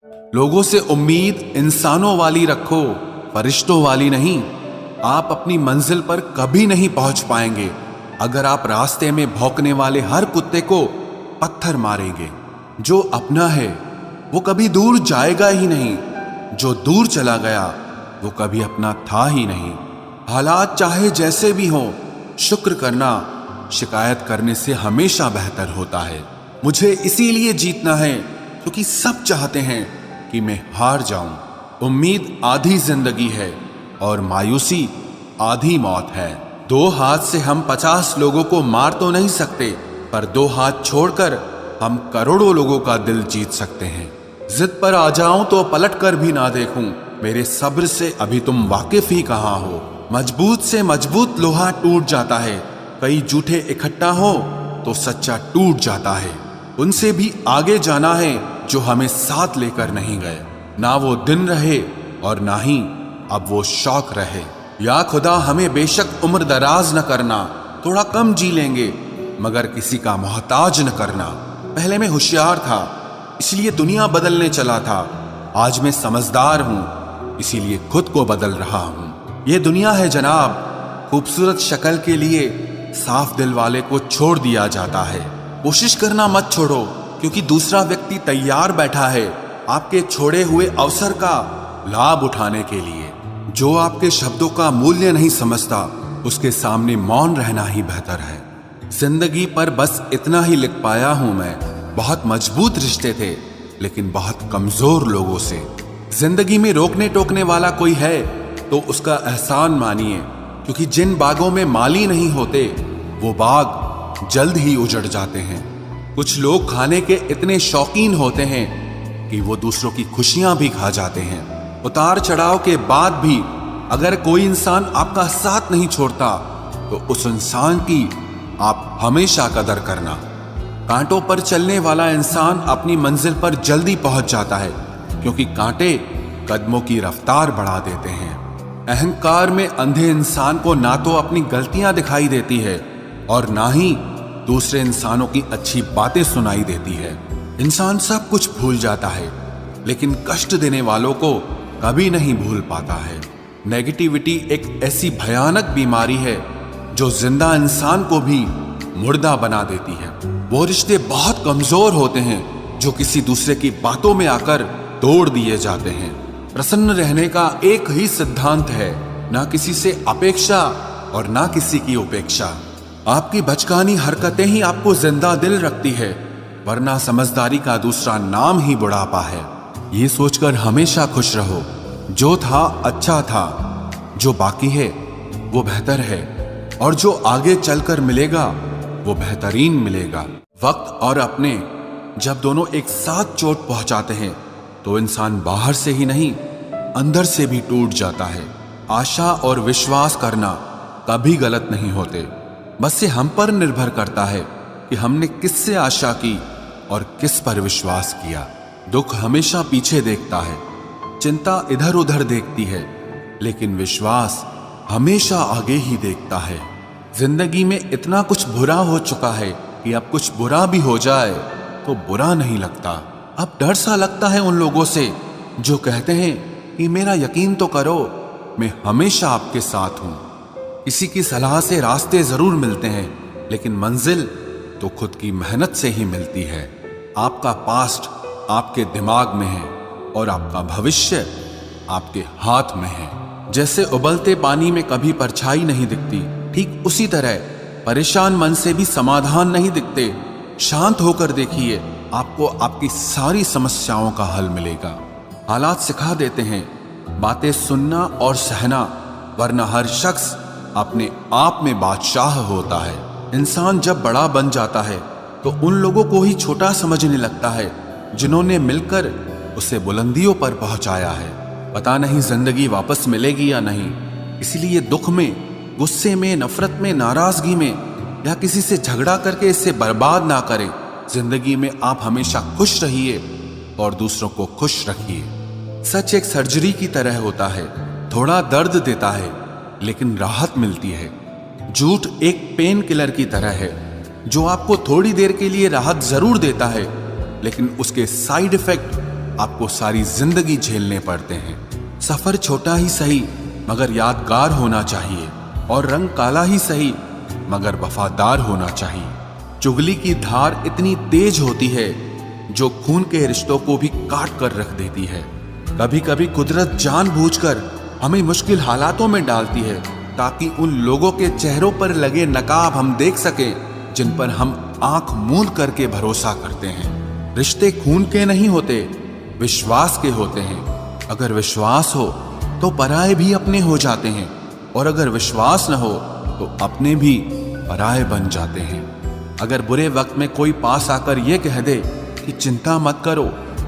लोगों से उम्मीद इंसानों वाली रखो, फरिश्तों वाली नहीं। आप अपनी मंजिल पर कभी नहीं पहुंच पाएंगे अगर आप रास्ते में भौंकने वाले हर कुत्ते को पत्थर मारेंगे। जो अपना है वो कभी दूर जाएगा ही नहीं, जो दूर चला गया वो कभी अपना था ही नहीं। हालात चाहे जैसे भी हों, शुक्र करना शिकायत करने से हमेशा बेहतर होता है। मुझे इसीलिए जीतना है क्योंकि सब चाहते हैं कि मैं हार जाऊं। उम्मीद आधी जिंदगी है और मायूसी आधी मौत है। 2 हाथ से हम 50 लोगों को मार तो नहीं सकते, पर 2 हाथ छोड़कर हम करोड़ों लोगों का दिल जीत सकते हैं। जिद पर आ जाऊं तो पलट कर भी ना देखूं, मेरे सब्र से अभी तुम वाकिफ ही कहां हो। मजबूत से मजबूत लोहा टूट जाता है, कई जूठे इकट्ठा हो तो सच्चा टूट जाता है। उनसे भी आगे जाना है जो हमें साथ लेकर नहीं गए। ना वो दिन रहे और ना ही अब वो शौक रहे। या खुदा हमें बेशक उम्र दराज न करना, थोड़ा कम जी लेंगे मगर किसी का मोहताज न करना। पहले मैं होशियार था इसलिए दुनिया बदलने चला था, आज मैं समझदार हूं इसीलिए खुद को बदल रहा हूं। ये दुनिया है जनाब, खूबसूरत शक्ल के लिए साफ दिल वाले को छोड़ दिया जाता है। कोशिश करना मत छोड़ो क्योंकि दूसरा व्यक्ति तैयार बैठा है आपके छोड़े हुए अवसर का लाभ उठाने के लिए। जो आपके शब्दों का मूल्य नहीं समझता उसके सामने मौन रहना ही बेहतर है। जिंदगी पर बस इतना ही लिख पाया हूं मैं, बहुत मजबूत रिश्ते थे लेकिन बहुत कमजोर लोगों से। जिंदगी में रोकने टोकने वाला कोई है तो उसका एहसान मानिए, क्योंकि जिन बागों में माली नहीं होते वो बाग जल्द ही उजड़ जाते हैं। कुछ लोग खाने के इतने शौकीन होते हैं कि वो दूसरों की खुशियां भी खा जाते हैं। उतार चढ़ाव के बाद भी अगर कोई इंसान आपका साथ नहीं छोड़ता तो उस इंसान की आप हमेशा कदर करना। कांटों पर चलने वाला इंसान अपनी मंजिल पर जल्दी पहुंच जाता है क्योंकि कांटे कदमों की रफ्तार बढ़ा देते हैं। अहंकार में अंधे इंसान को ना तो अपनी गलतियां दिखाई देती है और ना ही दूसरे इंसानों की अच्छी बातें सुनाई देती है। इंसान सब कुछ भूल जाता है लेकिन कष्ट देने वालों को कभी नहीं भूल पाता है। नेगेटिविटी एक ऐसी भयानक बीमारी है जो जिंदा इंसान को भी मुर्दा बना देती है। वो रिश्ते बहुत कमजोर होते हैं जो किसी दूसरे की बातों में आकर तोड़ दिए जाते हैं। प्रसन्न रहने का एक ही सिद्धांत है, ना किसी से अपेक्षा और ना किसी की उपेक्षा। आपकी बचकानी हरकतें ही आपको जिंदा दिल रखती है, वरना समझदारी का दूसरा नाम ही बुढ़ापा है। ये सोचकर हमेशा खुश रहो, जो था अच्छा था, जो बाकी है वो बेहतर है और जो आगे चलकर मिलेगा वो बेहतरीन मिलेगा। वक्त और अपने जब दोनों एक साथ चोट पहुंचाते हैं तो इंसान बाहर से ही नहीं अंदर से भी टूट जाता है। आशा और विश्वास करना कभी गलत नहीं होते, बस ये हम पर निर्भर करता है कि हमने किससे आशा की और किस पर विश्वास किया। दुख हमेशा पीछे देखता है, चिंता इधर उधर देखती है, लेकिन विश्वास हमेशा आगे ही देखता है। जिंदगी में इतना कुछ बुरा हो चुका है कि अब कुछ बुरा भी हो जाए तो बुरा नहीं लगता। अब डर सा लगता है उन लोगों से जो कहते हैं कि मेरा यकीन तो करो, मैं हमेशा आपके साथ हूं। किसी की सलाह से रास्ते जरूर मिलते हैं लेकिन मंजिल तो खुद की मेहनत से ही मिलती है। आपका पास्ट आपके दिमाग में है और आपका भविष्य आपके हाथ में है। जैसे उबलते पानी में कभी परछाई नहीं दिखती, ठीक उसी तरह परेशान मन से भी समाधान नहीं दिखते। शांत होकर देखिए, आपको आपकी सारी समस्याओं का हल मिलेगा। हालात सिखा देते हैं बातें सुनना और सहना, वरना हर शख्स अपने आप में बादशाह होता है। इंसान जब बड़ा बन जाता है तो उन लोगों को ही छोटा समझने लगता है जिन्होंने मिलकर उसे बुलंदियों पर पहुंचाया है। पता नहीं जिंदगी वापस मिलेगी या नहीं, इसलिए दुख में, गुस्से में, नफरत में, नाराजगी में या किसी से झगड़ा करके इसे बर्बाद ना करें। जिंदगी में आप हमेशा खुश रहिए और दूसरों को खुश रखिए। सच एक सर्जरी की तरह होता है, थोड़ा दर्द देता है लेकिन राहत मिलती है। झूठ एक पेन किलर की तरह है जो आपको थोड़ी देर के लिए राहत जरूर देता है लेकिन उसके साइड इफेक्ट आपको सारी जिंदगी झेलने पड़ते हैं। सफर छोटा ही सही मगर यादगार होना चाहिए, और रंग काला ही सही मगर वफादार होना चाहिए। चुगली की धार इतनी तेज होती है जो खून के रिश्तों को भी काट कर रख देती है। कभी कभी कुदरत जानबूझकर हमें मुश्किल हालातों में डालती है ताकि उन लोगों के चेहरों पर लगे नकाब हम देख सकें जिन पर हम आंख मूंद करके भरोसा करते हैं। रिश्ते खून के नहीं होते, विश्वास के होते हैं। अगर विश्वास हो तो पराये भी अपने हो जाते हैं, और अगर विश्वास न हो तो अपने भी पराये बन जाते हैं। अगर बुरे वक्त में कोई पास आकर ये कह दे कि चिंता मत करो,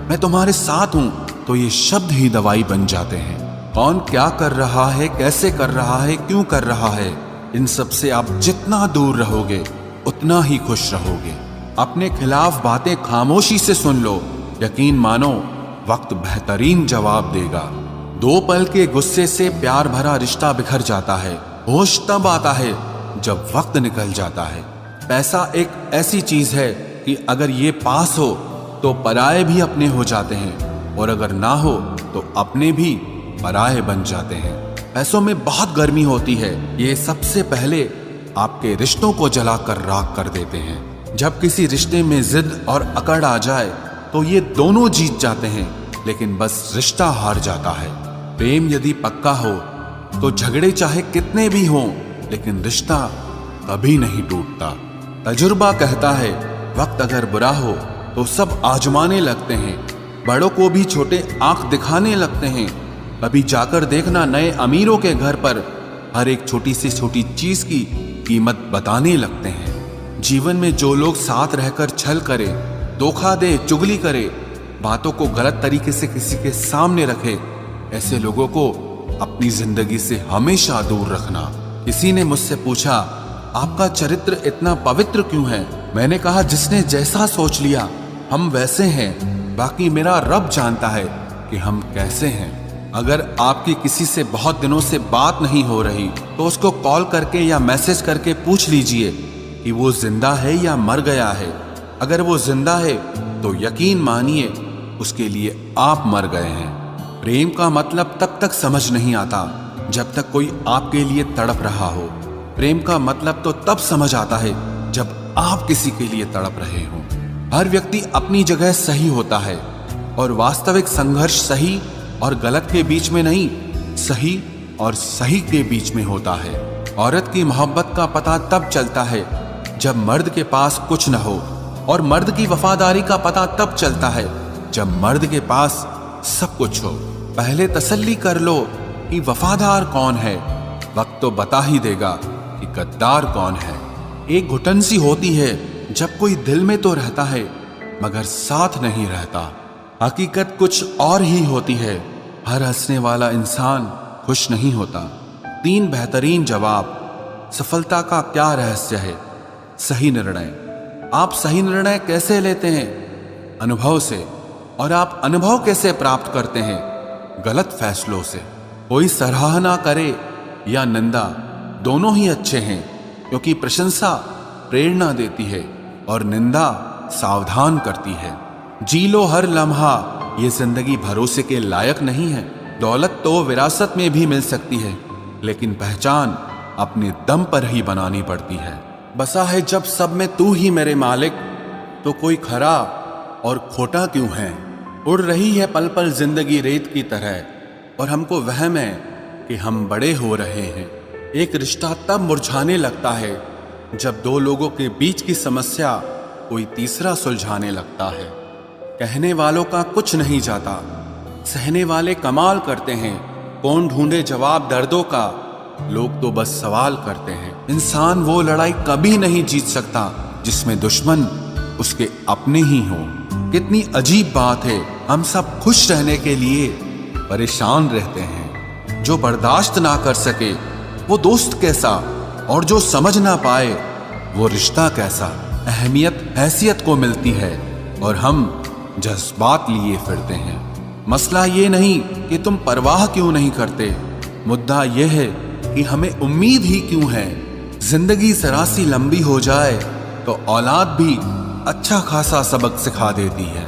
मैं तुम्हारे साथ हूं, तो ये शब्द ही दवाई बन जाते हैं। कौन क्या कर रहा है, कैसे कर रहा है, क्यों कर रहा है, इन सब से आप जितना दूर रहोगे उतना ही खुश रहोगे। अपने खिलाफ बातें खामोशी से सुन लो, यकीन मानो वक्त बेहतरीन जवाब देगा। दो पल के गुस्से से प्यार भरा रिश्ता बिखर जाता है। होश तब आता है जब वक्त निकल जाता है। पैसा एक ऐसी चीज है कि अगर ये पास हो तो पराये भी अपने हो जाते हैं, और अगर ना हो तो अपने भी पराये बन जाते हैं। पैसों में बहुत गर्मी होती है, ये सबसे पहले आपके रिश्तों को जलाकर राख कर देते हैं। जब किसी रिश्ते में जिद और अकड़ आ जाए तो ये दोनों जीत जाते हैं, लेकिन बस रिश्ता हार जाता है। प्रेम यदि पक्का हो तो झगड़े चाहे कितने भी हों, लेकिन रिश्ता कभी नहीं टूटता। तजुर्बा कहता है वक्त अगर बुरा हो तो सब आजमाने लगते हैं, बड़ों को भी छोटे आंख दिखाने लगते हैं। कभी जाकर देखना नए अमीरों के घर पर हर एक छोटी से छोटी चीज की कीमत बताने लगते हैं। जीवन में जो लोग साथ रहकर छल करे, धोखा दे, चुगली करे, बातों को गलत तरीके से किसी के सामने रखे, ऐसे लोगों को अपनी जिंदगी से हमेशा दूर रखना। किसी ने मुझसे पूछा, आपका चरित्र इतना पवित्र क्यों है? मैंने कहा, जिसने जैसा सोच लिया हम वैसे हैं, बाकी मेरा रब जानता है कि हम कैसे हैं। अगर आपकी किसी से बहुत दिनों से बात नहीं हो रही तो उसको कॉल करके या मैसेज करके पूछ लीजिए कि वो जिंदा है या मर गया है। अगर वो जिंदा है तो यकीन मानिए उसके लिए आप मर गए हैं। प्रेम का मतलब तब तक समझ नहीं आता जब तक कोई आपके लिए तड़प रहा हो। प्रेम का मतलब तो तब समझ आता है जब आप किसी के लिए तड़प रहे हो। हर व्यक्ति अपनी जगह सही होता है, और वास्तविक संघर्ष सही और गलत के बीच में नहीं, सही और सही के बीच में होता है। औरत की मोहब्बत का पता तब चलता है जब मर्द के पास कुछ न हो, और मर्द की वफादारी का पता तब चलता है जब मर्द के पास सब कुछ हो। पहले तसल्ली कर लो कि वफादार कौन है, वक्त तो बता ही देगा कि गद्दार कौन है। एक घुटन सी होती है जब कोई दिल में तो रहता है मगर साथ नहीं रहता। हकीकत कुछ और ही होती है, हर हंसने वाला इंसान खुश नहीं होता। 3 बेहतरीन जवाब। सफलता का क्या रहस्य है? सही निर्णय। आप सही निर्णय कैसे लेते हैं? अनुभव से। और आप अनुभव कैसे प्राप्त करते हैं? गलत फैसलों से। कोई सराहना करे या निंदा, दोनों ही अच्छे हैं, क्योंकि प्रशंसा प्रेरणा देती है और निंदा सावधान करती है। जी लो हर लम्हा, ये जिंदगी भरोसे के लायक नहीं है। दौलत तो विरासत में भी मिल सकती है, लेकिन पहचान अपने दम पर ही बनानी पड़ती है। बसा है जब सब में तू ही मेरे मालिक, तो कोई खरा और खोटा क्यों है? उड़ रही है पल पल जिंदगी रेत की तरह, और हमको वहम है कि हम बड़े हो रहे हैं। एक रिश्ता तब मुरझाने लगता है जब 2 लोगों के बीच की समस्या कोई तीसरा सुलझाने लगता है। कहने वालों का कुछ नहीं जाता, सहने वाले कमाल करते हैं। कौन ढूंढे जवाब दर्दों का, लोग तो बस सवाल करते हैं। इंसान वो लड़ाई कभी नहीं जीत सकता जिसमें दुश्मन उसके अपने ही हों। कितनी अजीब बात है, हम सब खुश रहने के लिए परेशान रहते हैं। जो बर्दाश्त ना कर सके वो दोस्त कैसा, और जो समझ ना पाए वो रिश्ता कैसा। अहमियत हैसियत को मिलती है और हम जज्बात लिए फिरते हैं। मसला ये नहीं कि तुम परवाह क्यों नहीं करते, मुद्दा यह है कि हमें उम्मीद ही क्यों है। जिंदगी जरा सी लंबी हो जाए तो औलाद भी अच्छा खासा सबक सिखा देती है।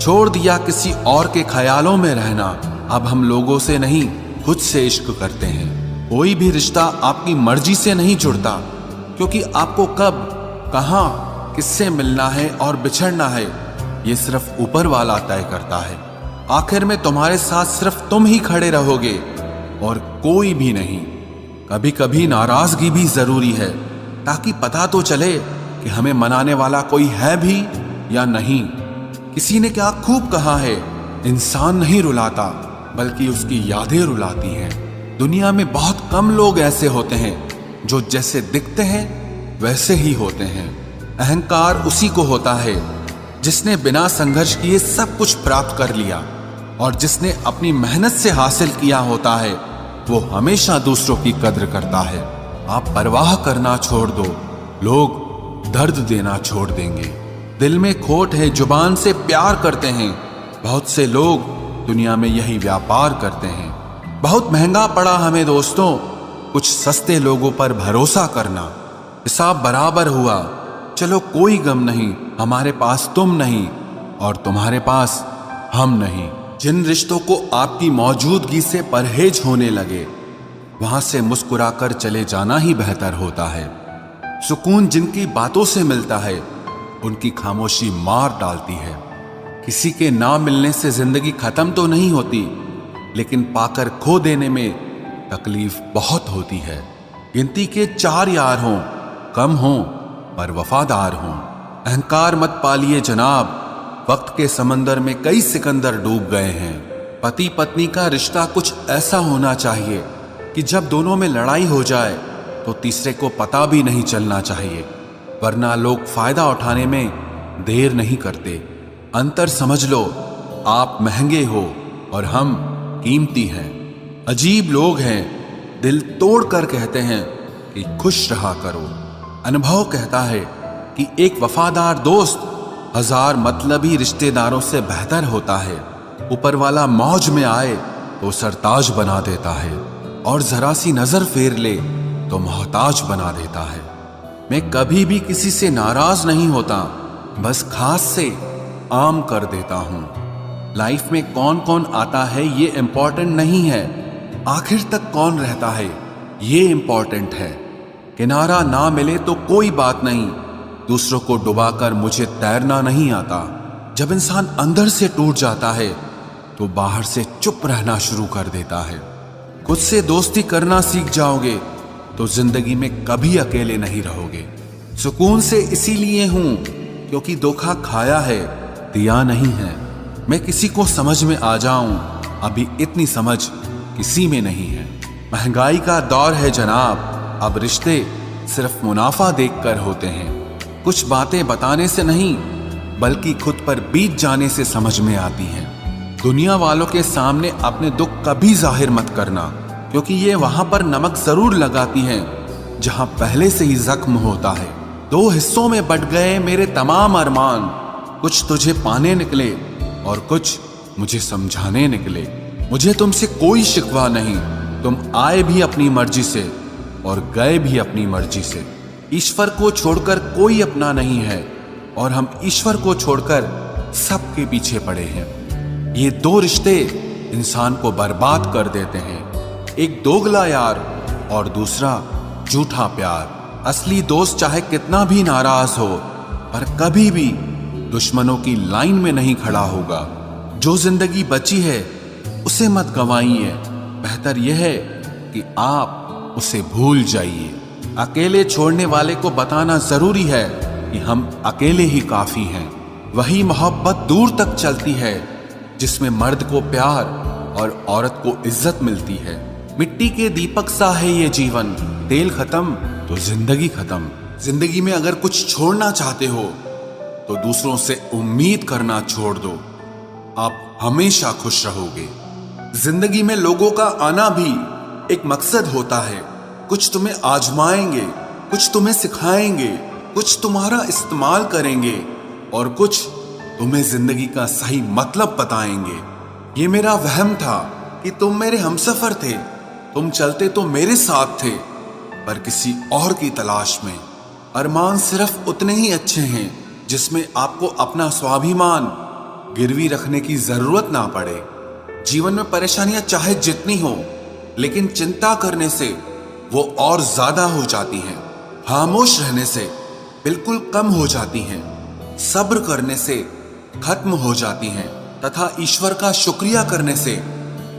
छोड़ दिया किसी और के ख्यालों में रहना। अब हम लोगों से नहीं, खुद से इश्क करते हैं। कोई भी रिश्ता आपकी मर्जी से नहीं जुड़ता, क्योंकि आपको कब, कहां, किससे मिलना है और बिछड़ना है, ये सिर्फ ऊपर वाला तय करता है। आखिर में तुम्हारे साथ सिर्फ तुम ही खड़े रहोगे और कोई भी नहीं। कभी कभी नाराजगी भी जरूरी है, ताकि पता तो चले कि हमें मनाने वाला कोई है भी या नहीं। किसी ने क्या खूब कहा है, इंसान नहीं रुलाता बल्कि उसकी यादें रुलाती हैं। दुनिया में बहुत कम लोग ऐसे होते हैं जो जैसे दिखते हैं वैसे ही होते हैं। अहंकार उसी को होता है जिसने बिना संघर्ष किए सब कुछ प्राप्त कर लिया, और जिसने अपनी मेहनत से हासिल किया होता है वो हमेशा दूसरों की कद्र करता है। आप परवाह करना छोड़ दो, लोग दर्द देना छोड़ देंगे। दिल में खोट है, जुबान से प्यार करते हैं। बहुत से लोग दुनिया में यही व्यापार करते हैं। बहुत महंगा पड़ा हमें दोस्तों कुछ सस्ते लोगों पर भरोसा करना। हिसाब बराबर हुआ, चलो कोई गम नहीं, हमारे पास तुम नहीं और तुम्हारे पास हम नहीं। जिन रिश्तों को आपकी मौजूदगी से परहेज होने लगे, वहां से मुस्कुराकर चले जाना ही बेहतर होता है। सुकून जिनकी बातों से मिलता है, उनकी खामोशी मार डालती है। किसी के ना मिलने से जिंदगी खत्म तो नहीं होती, लेकिन पाकर खो देने में तकलीफ बहुत होती है। गिनती के 4 यार हों, कम हों पर वफादार हों। अहंकार मत पालिए जनाब, वक्त के समंदर में कई सिकंदर डूब गए हैं। पति पत्नी का रिश्ता कुछ ऐसा होना चाहिए कि जब दोनों में लड़ाई हो जाए तो तीसरे को पता भी नहीं चलना चाहिए, वरना लोग फायदा उठाने में देर नहीं करते। अंतर समझ लो, आप महंगे हो और हम कीमती हैं। अजीब लोग हैं, दिल तोड़ कर कहते हैं कि खुश रहा करो। अनुभव कहता है कि एक वफादार दोस्त 1000 मतलबी रिश्तेदारों से बेहतर होता है। ऊपर वाला मौज में आए तो सरताज बना देता है, और जरा सी नजर फेर ले तो मोहताज बना देता है। मैं कभी भी किसी से नाराज नहीं होता, बस खास से आम कर देता हूं। लाइफ में कौन कौन आता है ये इंपॉर्टेंट नहीं है, आखिर तक कौन रहता है ये इंपॉर्टेंट है। किनारा ना मिले तो कोई बात नहीं, दूसरों को डुबाकर मुझे तैरना नहीं आता। जब इंसान अंदर से टूट जाता है तो बाहर से चुप रहना शुरू कर देता है। खुद से दोस्ती करना सीख जाओगे तो जिंदगी में कभी अकेले नहीं रहोगे। सुकून से इसीलिए हूं क्योंकि धोखा खाया है, दिया नहीं है। मैं किसी को समझ में आ जाऊं, अभी इतनी समझ किसी में नहीं है। महंगाई का दौर है जनाब, अब रिश्ते सिर्फ मुनाफा देखकर होते हैं। कुछ बातें बताने से नहीं बल्कि खुद पर बीत जाने से समझ में आती हैं। दुनिया वालों के सामने अपने दुख कभी जाहिर मत करना, क्योंकि ये वहां पर नमक जरूर लगाती हैं जहां पहले से ही जख्म होता है। 2 हिस्सों में बट गए मेरे तमाम अरमान, कुछ तुझे पाने निकले और कुछ मुझे समझाने निकले। मुझे तुमसे कोई शिकवा नहीं, तुम आए भी अपनी मर्जी से और गए भी अपनी मर्जी से। ईश्वर को छोड़कर कोई अपना नहीं है और हम ईश्वर को छोड़कर सबके पीछे पड़े हैं। ये 2 रिश्ते इंसान को बर्बाद कर देते हैं, एक दोगला यार और दूसरा झूठा प्यार। असली दोस्त चाहे कितना भी नाराज हो पर कभी भी दुश्मनों की लाइन में नहीं खड़ा होगा। जो जिंदगी बची है उसे मत गंवाइए, बेहतर यह है कि आप उसे भूल जाइए। अकेले छोड़ने वाले को बताना जरूरी है कि हम अकेले ही काफी हैं। वही मोहब्बत दूर तक चलती है जिसमें मर्द को प्यार और औरत को इज्जत मिलती है। मिट्टी के दीपक सा है ये जीवन, तेल खत्म तो जिंदगी खत्म। जिंदगी में अगर कुछ छोड़ना चाहते हो तो दूसरों से उम्मीद करना छोड़ दो, आप हमेशा खुश रहोगे। जिंदगी में लोगों का आना भी एक मकसद होता है। कुछ तुम्हें आजमाएंगे, कुछ तुम्हें सिखाएंगे, कुछ तुम्हारा इस्तेमाल करेंगे और कुछ तुम्हें जिंदगी का सही मतलब बताएंगे। ये मेरा वहम था कि तुम मेरे हमसफर थे, तुम चलते तो मेरे साथ थे पर किसी और की तलाश में। अरमान सिर्फ उतने ही अच्छे हैं जिसमें आपको अपना स्वाभिमान गिरवी रखने की जरूरत ना पड़े। जीवन में परेशानियां चाहे जितनी हो, लेकिन चिंता करने से वो और ज्यादा हो जाती हैं। खामोश रहने से बिल्कुल कम हो जाती हैं। सब्र करने से खत्म हो जाती हैं तथा ईश्वर का शुक्रिया करने से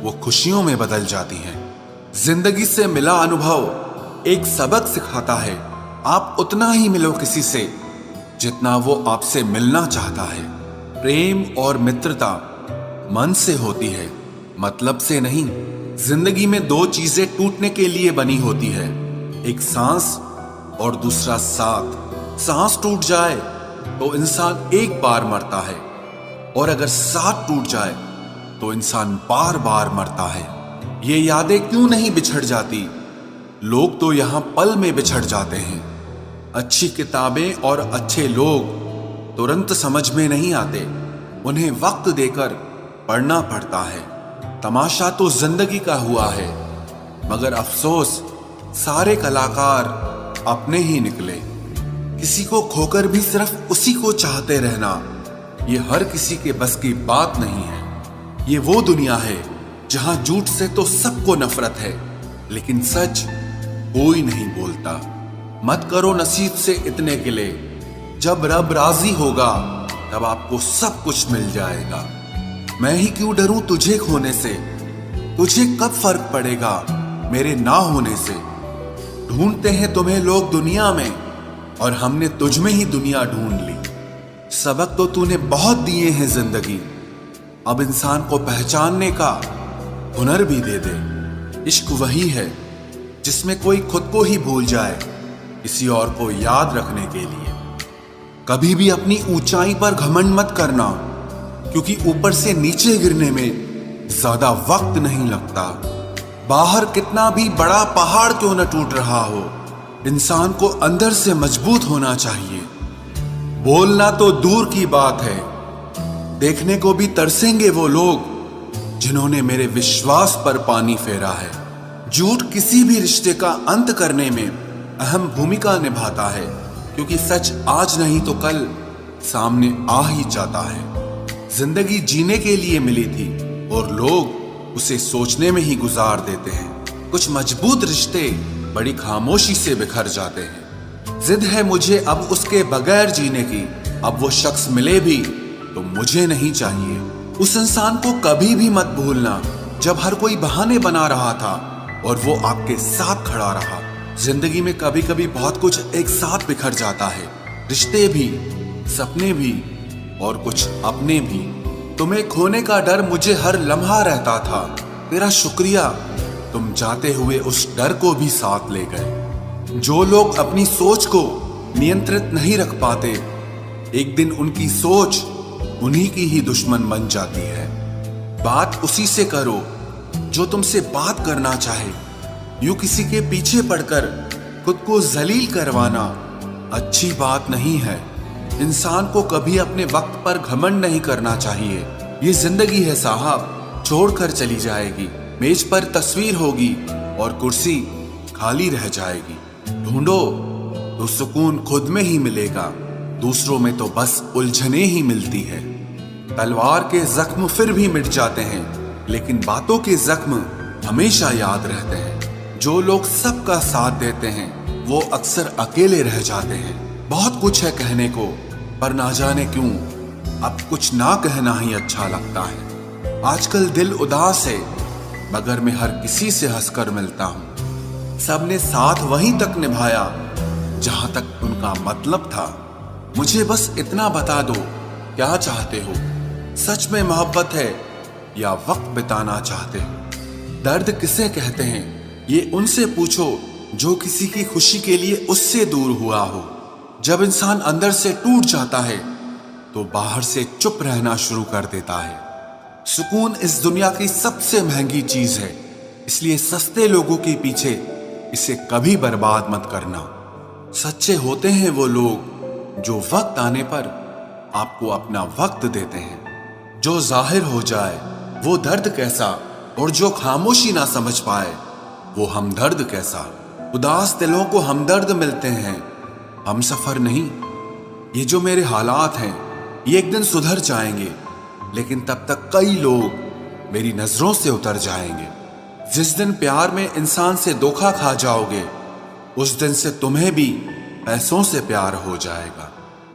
वो खुशियों में बदल जाती हैं। जिंदगी से मिला अनुभव एक सबक सिखाता है। आप उतना ही मिलो किसी से जितना वो आपसे मिलना चाहता है। प्रेम और मित्रता मन से होती है, मतलब से नहीं। जिंदगी में दो चीजें टूटने के लिए बनी होती है, एक सांस और दूसरा साथ। सांस टूट जाए तो इंसान एक बार मरता है, और अगर साथ टूट जाए तो इंसान बार बार मरता है। ये यादें क्यों नहीं बिछड़ जाती? लोग तो यहां पल में बिछड़ जाते हैं। अच्छी किताबें और अच्छे लोग तुरंत समझ में नहीं आते, उन्हें वक्त देकर पढ़ना पड़ता है। तमाशा तो जिंदगी का हुआ है, मगर अफसोस सारे कलाकार अपने ही निकले। किसी को खोकर भी सिर्फ उसी को चाहते रहना, ये हर किसी के बस की बात नहीं है। ये वो दुनिया है जहां झूठ से तो सबको नफरत है, लेकिन सच कोई नहीं बोलता। मत करो नसीब से इतने गिले, जब रब राजी होगा तब आपको सब कुछ मिल जाएगा। मैं ही क्यों डरूं तुझे खोने से, तुझे कब फर्क पड़ेगा मेरे ना होने से। ढूंढते हैं तुम्हें लोग दुनिया में, और हमने तुझ में ही दुनिया ढूंढ ली। सबक तो तूने बहुत दिए हैं जिंदगी, अब इंसान को पहचानने का हुनर भी दे दे। इश्क वही है जिसमें कोई खुद को ही भूल जाए किसी और को याद रखने के लिए। कभी भी अपनी ऊंचाई पर घमंड मत करना, क्योंकि ऊपर से नीचे गिरने में ज्यादा वक्त नहीं लगता। बाहर कितना भी बड़ा पहाड़ क्यों न टूट रहा हो, इंसान को अंदर से मजबूत होना चाहिए। बोलना तो दूर की बात है, देखने को भी तरसेंगे वो लोग जिन्होंने मेरे विश्वास पर पानी फेरा है। झूठ किसी भी रिश्ते का अंत करने में अहम भूमिका निभाता है, क्योंकि सच आज नहीं तो कल सामने आ ही जाता है। जिंदगी जीने के लिए मिली थी और लोग उसे सोचने में ही गुजार देते हैं। कुछ मजबूत रिश्ते बड़ी खामोशी से बिखर जाते हैं। जिद है मुझे अब उसके बगैर जीने की, अब वो शख्स मिले भी तो मुझे नहीं चाहिए। उस इंसान को कभी भी मत भूलना जब हर कोई बहाने बना रहा था और वो आपके साथ खड़ा रहा। जिंदगी में कभी कभी बहुत कुछ एक साथ बिखर जाता है, रिश्ते भी, सपने भी और कुछ अपने भी। तुम्हें खोने का डर मुझे हर लम्हा रहता था, तेरा शुक्रिया तुम जाते हुए उस डर को भी साथ ले गए। जो लोग अपनी सोच को नियंत्रित नहीं रख पाते, एक दिन उनकी सोच उन्हीं की ही दुश्मन बन जाती है। बात उसी से करो जो तुमसे बात करना चाहे। यूं किसी के पीछे पड़कर खुद को जलील करवाना अच्छी बात नहीं है। इंसान को कभी अपने वक्त पर घमंड नहीं करना चाहिए। ये जिंदगी है साहब, छोड़कर चली जाएगी। मेज पर तस्वीर होगी और कुर्सी खाली रह जाएगी। ढूंढो तो सुकून खुद में ही मिलेगा, दूसरों में तो बस उलझने ही मिलती है। तलवार के जख्म फिर भी मिट जाते हैं, लेकिन बातों के जख्म हमेशा याद रहते हैं। जो लोग सबका साथ देते हैं वो अक्सर अकेले रह जाते हैं। बहुत कुछ है कहने को, पर ना जाने क्यों अब कुछ ना कहना ही अच्छा लगता है। आजकल दिल उदास है, मगर मैं हर किसी से हंसकर मिलता हूँ। सबने साथ वहीं तक निभाया जहां तक उनका मतलब था। मुझे बस इतना बता दो, क्या चाहते हो? सच में मोहब्बत है या वक्त बिताना चाहते हो? दर्द किसे कहते हैं ये उनसे पूछो जो किसी की खुशी के लिए उससे दूर हुआ हो। जब इंसान अंदर से टूट जाता है तो बाहर से चुप रहना शुरू कर देता है। सुकून इस दुनिया की सबसे महंगी चीज है, इसलिए सस्ते लोगों के पीछे इसे कभी बर्बाद मत करना। सच्चे होते हैं वो लोग जो वक्त आने पर आपको अपना वक्त देते हैं। जो जाहिर हो जाए वो दर्द कैसा, और जो खामोशी ना समझ पाए वो हमदर्द कैसा। उदास दिलों को हमदर्द मिलते हैं, हम सफर नहीं। ये जो मेरे हालात हैं ये एक दिन सुधर जाएंगे, लेकिन तब तक कई लोग मेरी नजरों से उतर जाएंगे। जिस दिन प्यार में इंसान से धोखा खा जाओगे, उस दिन से तुम्हें भी पैसों से प्यार हो जाएगा।